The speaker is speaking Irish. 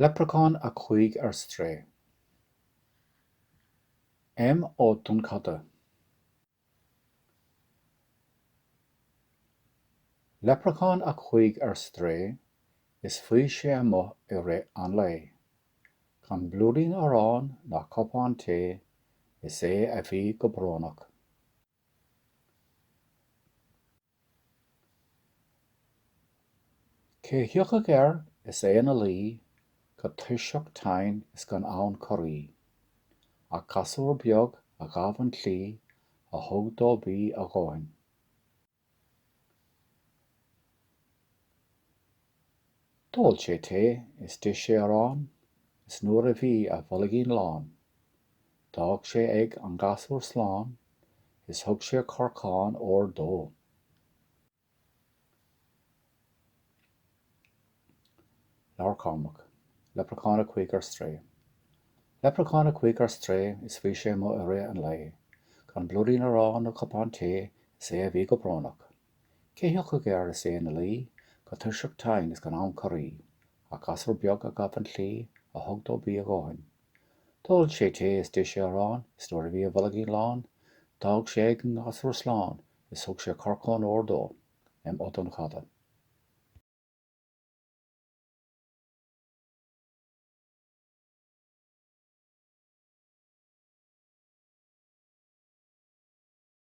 Leipreachán a chuaigh ar strae. Ó don chada. Leipreachán a chuaigh ar strae is faoi sé amuigh i rith an lae. Chun blúdaíonn arán ná cupán té is é a bhí go brónach. Cé thiocfaidh air is é na lí go tuiseach tain is gan ann choirí, ach casúr beag a ghabhann tlí a thug dó bí a gháin. Dóil sé té is deis sé arán, is nuair a bhí a bholgaíonn lán. D'fhág sé ag an gasúr sláán, is thug sé corcáin ór dó. Leabhar Cormac. Leipreachán a chuaigh ar strae. Leipreachán a chuaigh ar strae is faoi sé amuigh i rith an lae. Chun blúdaíonn arán ná cupán té is é a bhí go brónach. Cé thiocfaidh air is é na lí go tuiseach tain is gan ann choirí, ach casúr beag a ghabhann tlí a thug dó bí a gháin. Dóil sé té is deis sé arán, is nuair a bhí a bholgaíonn lán. D'fhág sé ag an gasúr sláán, is thug sé corcáin ór dó. Ó don chada.